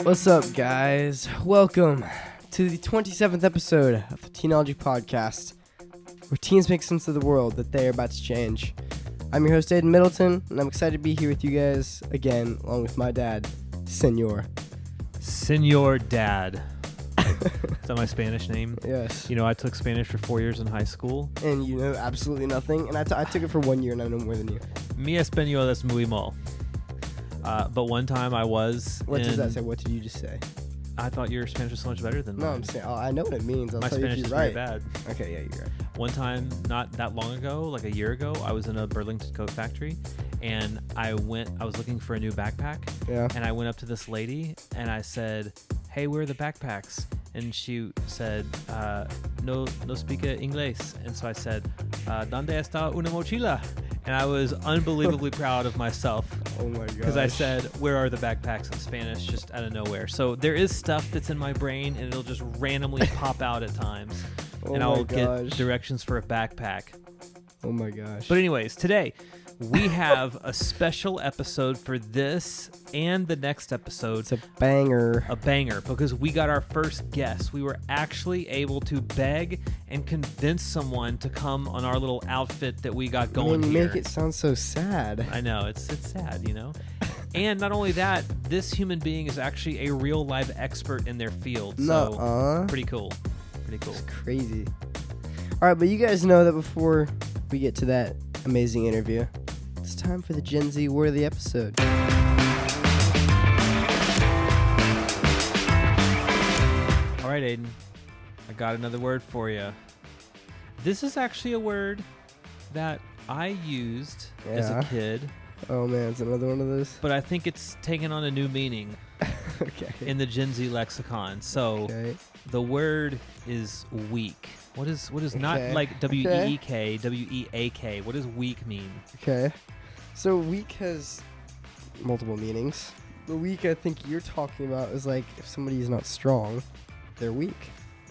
What's up, guys? Welcome to the 27th episode of the Teenology Podcast, where teens make sense of the world that they are about to change. I'm your host, Aiden Middleton, and I'm excited to be here with you guys again, along with my dad, Senor. Senor Dad. Is that my Spanish name? Yes. You know, I took Spanish for 4 years in high school. And you know absolutely nothing, and I took it for 1 year, and I know more than you. Mi español es muy mal. But one time I was What does that say? What did you just say? I thought your Spanish was so much better than mine. No, I'm saying, I know what it means. I'll my tell you if Spanish you're is right. very bad. Okay, yeah, you're right. One time, not that long ago, like a year ago, I was in a Burlington coat factory, and I was looking for a new backpack. Yeah. And I went up to this lady, and I said, "Hey, where are the backpacks?" And she said, no speak inglés. And so I said, ¿Dónde está una mochila? And I was unbelievably proud of myself. Oh my god. Because I said, where are the backpacks in Spanish, just out of nowhere. So there is stuff that's in my brain, and it'll just randomly pop out at times. And I'll get directions for a backpack. Oh my gosh. But anyways, today we have a special episode for this and the next episode. It's a banger. A banger, because we got our first guest. We were actually able to beg and convince someone to come on our little outfit that we got going you here. make it sound so sad. I know, it's sad, you know? And not only that, this human being is actually a real live expert in their field. So pretty cool. Pretty cool. It's crazy. All right, but you guys know that before we get to that amazing interview, it's time for the Gen Z word of the episode. All right, Aiden, I got another word for you. This is actually a word that I used as a kid. Oh man, it's another one of those. But I think it's taken on a new meaning Okay. in the Gen Z lexicon. So the word is weak. What is not like W-E-E-K, W-E-A-K. What does weak mean? Okay. So weak has multiple meanings. The weak I think you're talking about is like if somebody is not strong, they're weak.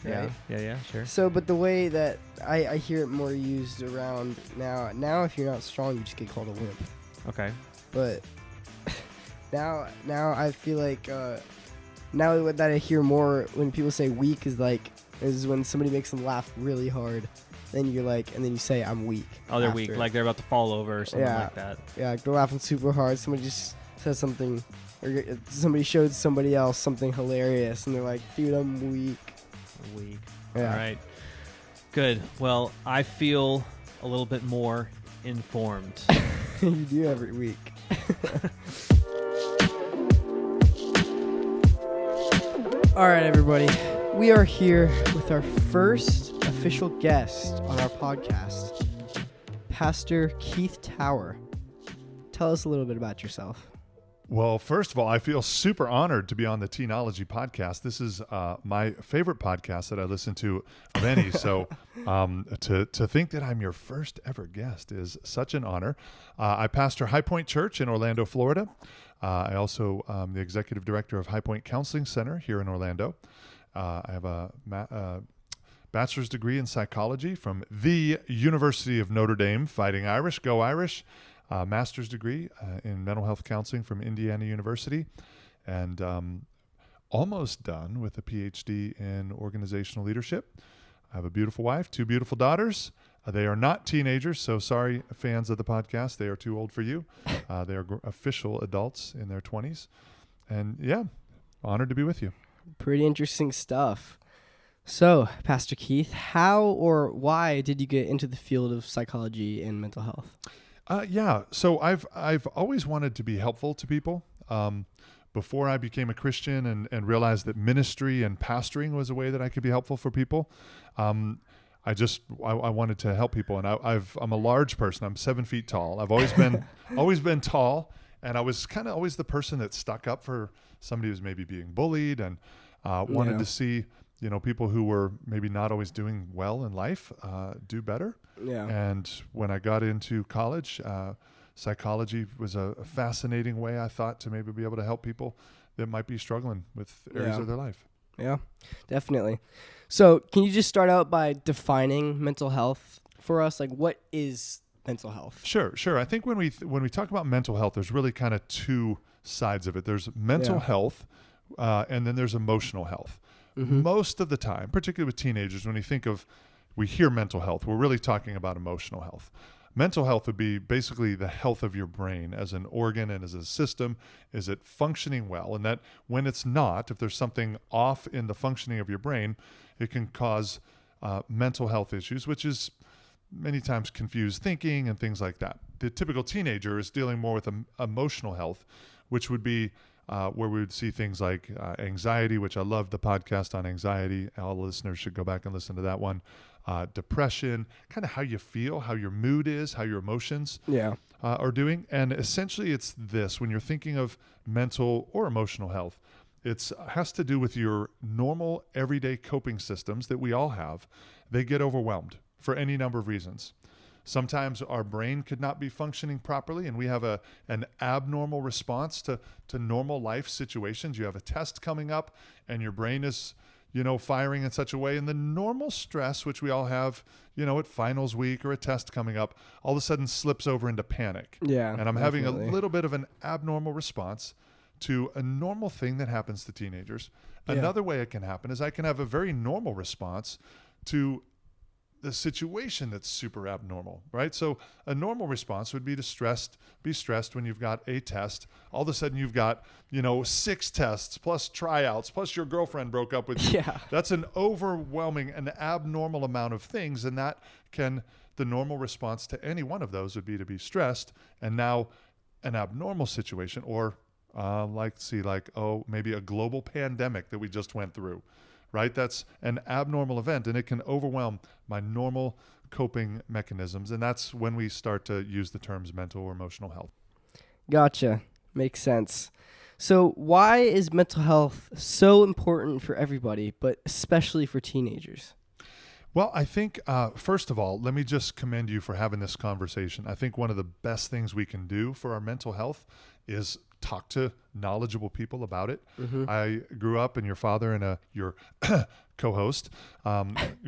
Right? Yeah, sure. So, but the way that I hear it more used around now if you're not strong, you just get called a wimp. Okay. But now I feel like now that I hear more when people say weak is when somebody makes them laugh really hard. Then you're like, and then you say I'm weak. Oh, they're weak, like they're about to fall over or something like that. Yeah, like they're laughing super hard. Somebody just says something, or somebody showed somebody else something hilarious, and they're like, dude, I'm weak. Weak. Yeah. All right. Good. Well, I feel a little bit more informed. You do every week. All right, everybody. We are here with our first official guest on our podcast, Pastor Keith Tower. Tell us a little bit about yourself. Well, first of all, I feel super honored to be on the Teenology Podcast. This is my favorite podcast that I listen to of any. So to think that I'm your first ever guest is such an honor. I pastor High Point Church in Orlando, Florida. I also am the executive director of High Point Counseling Center here in Orlando. I have a bachelor's degree in psychology from the University of Notre Dame, Fighting Irish, go Irish. Master's degree in mental health counseling from Indiana University, and almost done with a PhD in organizational leadership. I have a beautiful wife, 2 beautiful daughters. They are not teenagers, so sorry, fans of the podcast. They are too old for you. They are official adults in their 20s. And yeah, honored to be with you. Pretty interesting stuff. So, Pastor Keith, how or why did you get into the field of psychology and mental health? So I've always wanted to be helpful to people. Before I became a Christian and realized that ministry and pastoring was a way that I could be helpful for people, I wanted to help people. And I'm a large person. I'm 7 feet tall. I've always been tall, and I was kind of always the person that stuck up for somebody who's maybe being bullied, and wanted to see people who were maybe not always doing well in life do better. Yeah. And when I got into college, psychology was a fascinating way, I thought, to maybe be able to help people that might be struggling with areas of their life. Yeah, definitely. So can you just start out by defining mental health for us? Like, what is mental health? Sure. I think when we talk about mental health, there's really kind of two sides of it. There's mental health, and then there's emotional health. Mm-hmm. Most of the time, particularly with teenagers, when we hear mental health, we're really talking about emotional health. Mental health would be basically the health of your brain as an organ and as a system. Is it functioning well? And that when it's not, if there's something off in the functioning of your brain, it can cause mental health issues, which is many times confused thinking and things like that. The typical teenager is dealing more with emotional health, which would be where we would see things like anxiety, which I love the podcast on anxiety. All the listeners should go back and listen to that one. Depression, kind of how you feel, how your mood is, how your emotions are doing. And essentially it's this: when you're thinking of mental or emotional health, it has to do with your normal everyday coping systems that we all have. They get overwhelmed for any number of reasons. Sometimes our brain could not be functioning properly, and we have an abnormal response to normal life situations. You have a test coming up, and your brain is firing in such a way, and the normal stress, which we all have, at finals week or a test coming up, all of a sudden slips over into panic. Yeah. And I'm having a little bit of an abnormal response to a normal thing that happens to teenagers. Yeah. Another way it can happen is I can have a very normal response to the situation that's super abnormal, right? So a normal response would be to be stressed when you've got a test. All of a sudden you've got, 6 tests plus tryouts, plus your girlfriend broke up with you. Yeah. That's an overwhelming, an abnormal amount of things. And the normal response to any one of those would be to be stressed. And now an abnormal situation, or maybe a global pandemic that we just went through. Right? That's an abnormal event, and it can overwhelm my normal coping mechanisms. And that's when we start to use the terms mental or emotional health. Gotcha. Makes sense. So why is mental health so important for everybody, but especially for teenagers? Well, I think, first of all, let me just commend you for having this conversation. I think one of the best things we can do for our mental health is talk to knowledgeable people about it. Mm-hmm. I grew up, and your father and your co-host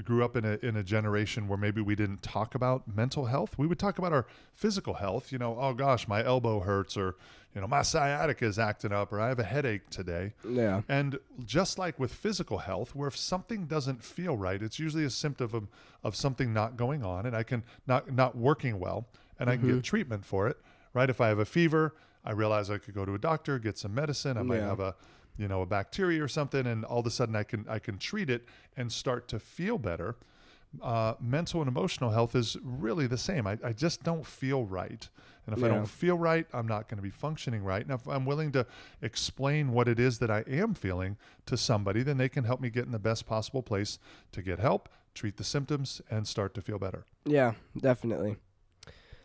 grew up in a generation where maybe we didn't talk about mental health. We would talk about our physical health. Oh gosh, my elbow hurts, or my sciatica is acting up, or I have a headache today. Yeah. And just like with physical health, where if something doesn't feel right, it's usually a symptom of something not going on, and I can not working well, and I can get treatment for it. Right? If I have a fever, I realize I could go to a doctor, get some medicine. I might have a bacteria or something, and all of a sudden I can treat it and start to feel better. Mental and emotional health is really the same. I just don't feel right. And if I don't feel right, I'm not going to be functioning right. And if I'm willing to explain what it is that I am feeling to somebody, then they can help me get in the best possible place to get help, treat the symptoms, and start to feel better. Yeah, definitely.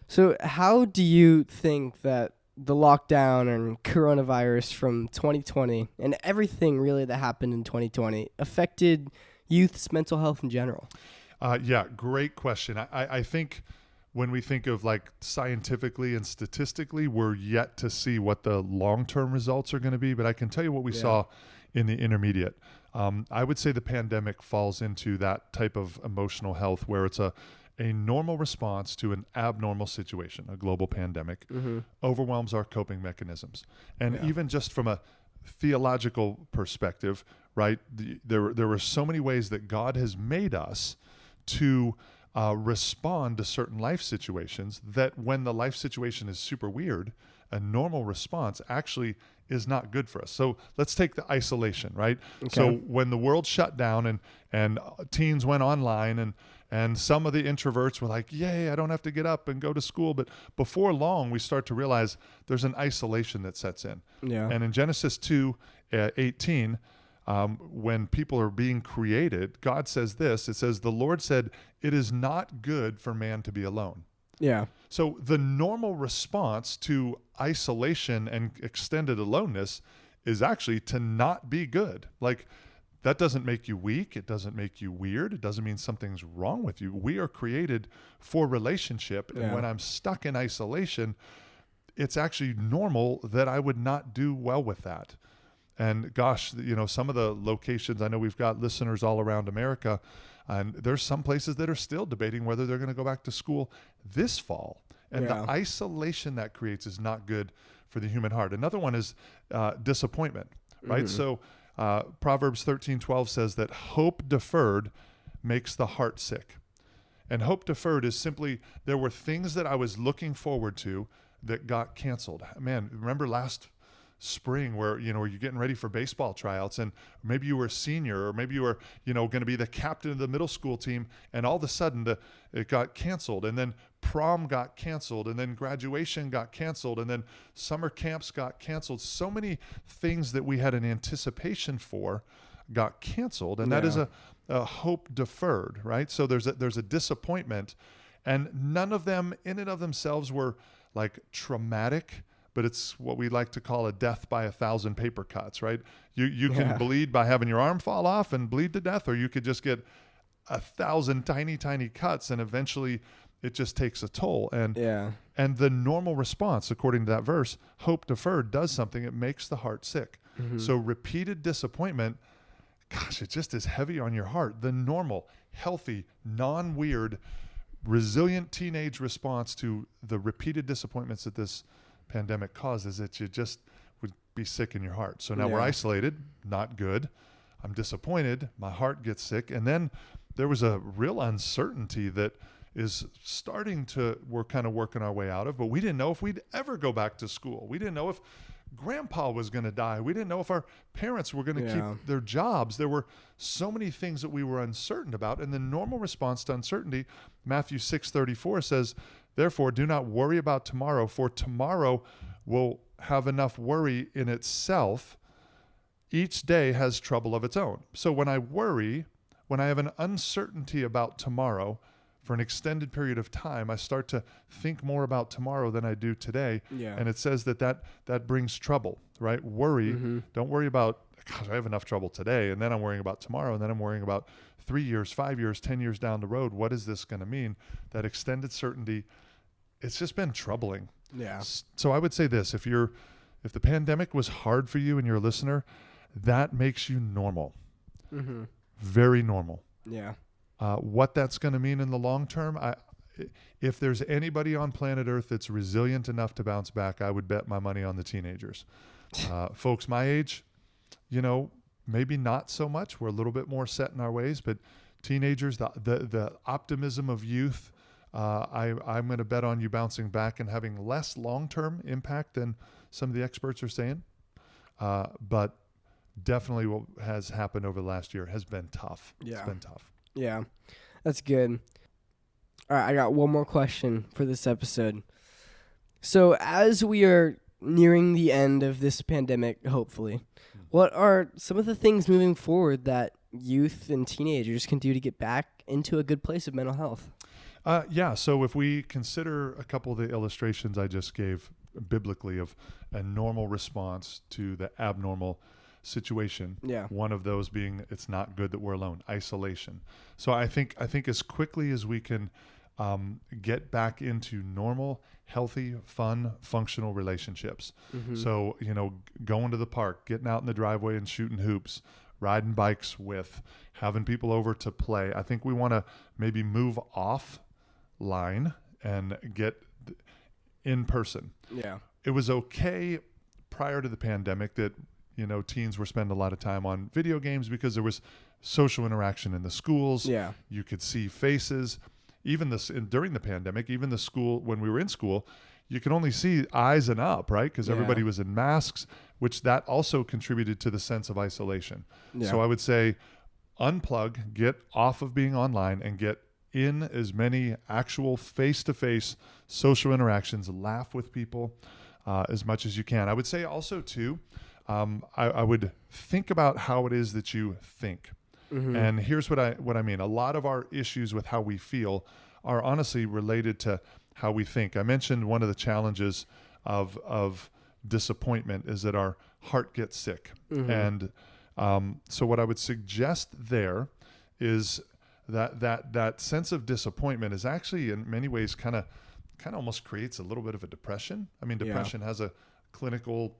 So how do you think that the lockdown and coronavirus from 2020 and everything really that happened in 2020 affected youth's mental health in general? Great question. I think when we think of like scientifically and statistically, we're yet to see what the long-term results are going to be, but I can tell you what we saw in the intermediate. I would say the pandemic falls into that type of emotional health where it's a normal response to an abnormal situation, a global pandemic, overwhelms our coping mechanisms. And even just from a theological perspective, right, there were so many ways that God has made us to respond to certain life situations that when the life situation is super weird, a normal response actually is not good for us. So let's take the isolation, right? Okay. So when the world shut down and teens went online and some of the introverts were like, yay, I don't have to get up and go to school. But before long, we start to realize there's an isolation that sets in. Yeah. And in Genesis 2:18, when people are being created, God says this, it says, the Lord said, it is not good for man to be alone. Yeah. So the normal response to isolation and extended aloneness is actually to not be good. Like, that doesn't make you weak. It doesn't make you weird. It doesn't mean something's wrong with you. We are created for relationship. And when I'm stuck in isolation, it's actually normal that I would not do well with that. And gosh, some of the locations, I know we've got listeners all around America, and there's some places that are still debating whether they're going to go back to school this fall. And Yeah. the isolation that creates is not good for the human heart. Another one is disappointment, right? So Proverbs 13:12 says that hope deferred makes the heart sick. And hope deferred is simply there were things that I was looking forward to that got canceled. Man, remember last spring where you're getting ready for baseball tryouts, and maybe you were a senior, or maybe you were going to be the captain of the middle school team, and all of a sudden it got canceled, and then prom got canceled, and then graduation got canceled, and then summer camps got canceled. So many things that we had an anticipation for got canceled, and that is a hope deferred, right? So there's a disappointment, and none of them in and of themselves were like traumatic, but it's what we like to call a death by 1,000 paper cuts, right? You can bleed by having your arm fall off and bleed to death, or you could just get 1,000 tiny cuts, and eventually it just takes a toll. And the normal response, according to that verse, hope deferred, does something. It makes the heart sick. So repeated disappointment, gosh, it just is heavy on your heart. The normal, healthy, non-weird, resilient teenage response to the repeated disappointments that this pandemic causes, that you just would be sick in your heart. So now we're isolated, not good. I'm disappointed, my heart gets sick. And then there was a real uncertainty that is we're kind of working our way out of, but we didn't know if we'd ever go back to school. We didn't know if grandpa was going to die. We didn't know if our parents were going to keep their jobs. There were so many things that we were uncertain about. And the normal response to uncertainty, Matthew 6:34 says, therefore, do not worry about tomorrow, for tomorrow will have enough worry in itself. Each day has trouble of its own. So when I worry, when I have an uncertainty about tomorrow for an extended period of time, I start to think more about tomorrow than I do today. And it says that brings trouble, right? Worry. Don't worry about, gosh, I have enough trouble today, and then I'm worrying about tomorrow, and then I'm worrying about 3 years, 5 years, 10 years down the road. What is this going to mean? That extended certainty, it's just been troubling. So I would say this, if the pandemic was hard for you and you're a listener, that makes you normal. Very normal. What that's going to mean in the long term, if there's anybody on planet Earth that's resilient enough to bounce back, I would bet my money on the teenagers. Folks my age, maybe not so much. We're a little bit more set in our ways, but teenagers, the optimism of youth, I'm going to bet on you bouncing back and having less long-term impact than some of the experts are saying. But definitely what has happened over the last year has been tough. It's been tough. Yeah, that's good. All right, I got one more question for this episode. So as we are nearing the end of this pandemic, hopefully, what are some of the things moving forward that youth and teenagers can do to get back into a good place of mental health? So if we consider a couple of the illustrations I just gave biblically of a normal response to the abnormal situation. One of those being, it's not good that we're alone, isolation. So I think as quickly as we can get back into normal, healthy, fun, functional relationships. So, going to the park, getting out in the driveway and shooting hoops, riding bikes with, having people over to play. I think we want to maybe move offline and get in person. It was okay prior to the pandemic that teens were spending a lot of time on video games because there was social interaction in the schools. You could see faces. Even during the pandemic, even the school, when we were in school, you could only see eyes and up, right? Because everybody was in masks, which that also contributed to the sense of isolation. So I would say unplug, get off of being online, and get in as many actual face-to-face social interactions, laugh with people as much as you can. I would say also too, I would think about how it is that you think. And here's what I mean. A lot of our issues with how we feel are honestly related to how we think. I mentioned one of the challenges of disappointment is that our heart gets sick. And so what I would suggest there is that sense of disappointment is actually in many ways kind of almost creates a little bit of a depression. I mean, depression has a clinical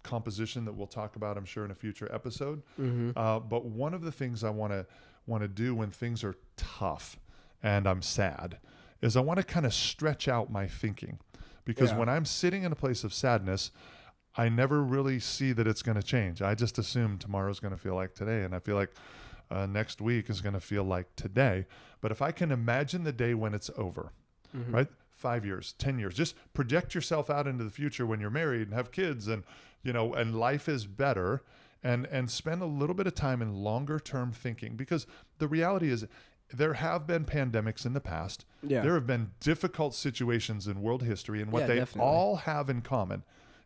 composition that we'll talk about, I'm sure, in a future episode. But one of the things I want to do when things are tough and I'm sad is I want to kind of stretch out my thinking, because Yeah. when I'm sitting in a place of sadness, I never really see that it's going to change. I just assume tomorrow's going to feel like today, and I feel like next week is going to feel like today. But if I can imagine the day when it's over, right? 5 years, 10 years, just project yourself out into the future when you're married and have kids, and and life is better, and spend a little bit of time in longer term thinking, because the reality is there have been pandemics in the past. Yeah. There have been difficult situations in world history, and what Yeah, they definitely. all have in common,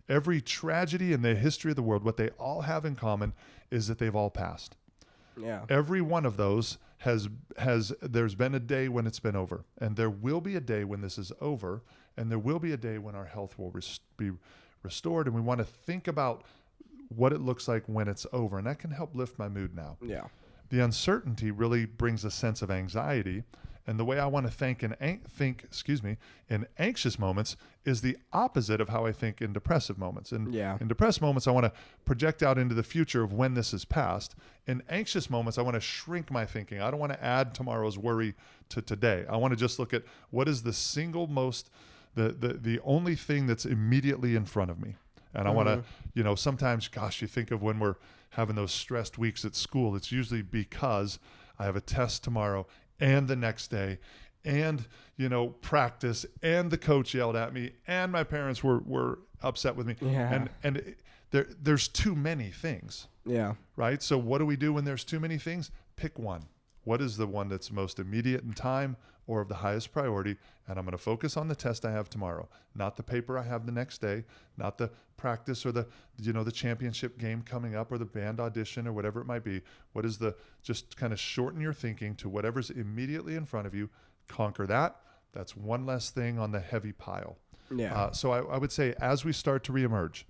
every tragedy in the history of the world, what they all have in common is that they've all passed. Yeah. Every one of those has there's been a day when it's been over, and there will be a day when this is over, and there will be a day when our health will be restored, and we want to think about what it looks like when it's over, and that can help lift my mood now. Yeah. The uncertainty really brings a sense of anxiety, and the way I want to think in anxious moments is the opposite of how I think in depressive moments. And Yeah. in depressed moments, I want to project out into the future of when this is past. In anxious moments, I want to shrink my thinking. I don't want to add tomorrow's worry to today. I want to just look at what is the single most, the only thing that's immediately in front of me. And I want to, sometimes, gosh, you think of when we're having those stressed weeks at school, it's usually because I have a test tomorrow and the next day, and, practice, and the coach yelled at me, and my parents were upset with me. Yeah. And there's too many things, Yeah. right? So what do we do when there's too many things? Pick one. What is the one that's most immediate in time or of the highest priority? And I'm going to focus on the test I have tomorrow, not the paper I have the next day, not the practice or the championship game coming up or the band audition or whatever it might be. What is just kind of shorten your thinking to whatever's immediately in front of you, conquer that. That's one less thing on the heavy pile. Yeah. So I would say as we start to reemerge,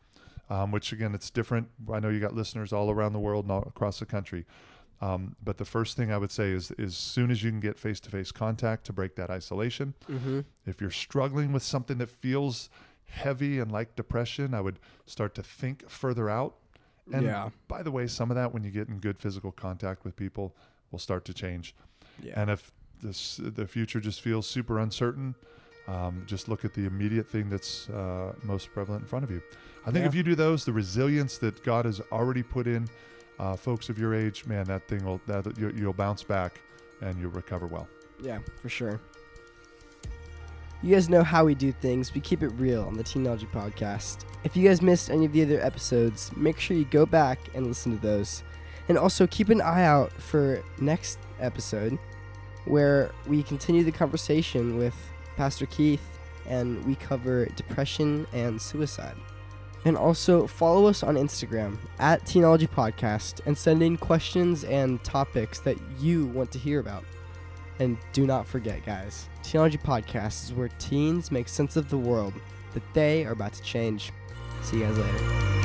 which again, it's different. I know you got listeners all around the world and all across the country. But the first thing I would say is as soon as you can get face-to-face contact to break that isolation. If you're struggling with something that feels heavy and like depression, I would start to think further out. And Yeah. by the way, some of that when you get in good physical contact with people will start to change. Yeah. And if the future just feels super uncertain, just look at the immediate thing that's most prevalent in front of you. I think if you do those, the resilience that God has already put in, folks of your age, man, you'll bounce back and you'll recover well. Yeah, for sure. You guys know how we do things. We keep it real on the Teenology Podcast. If you guys missed any of the other episodes, make sure you go back and listen to those. And also keep an eye out for next episode, where we continue the conversation with Pastor Keith and we cover depression and suicide. And also follow us on Instagram at Teenology Podcast and send in questions and topics that you want to hear about. And do not forget, guys, Teenology Podcast is where teens make sense of the world that they are about to change. See you guys later.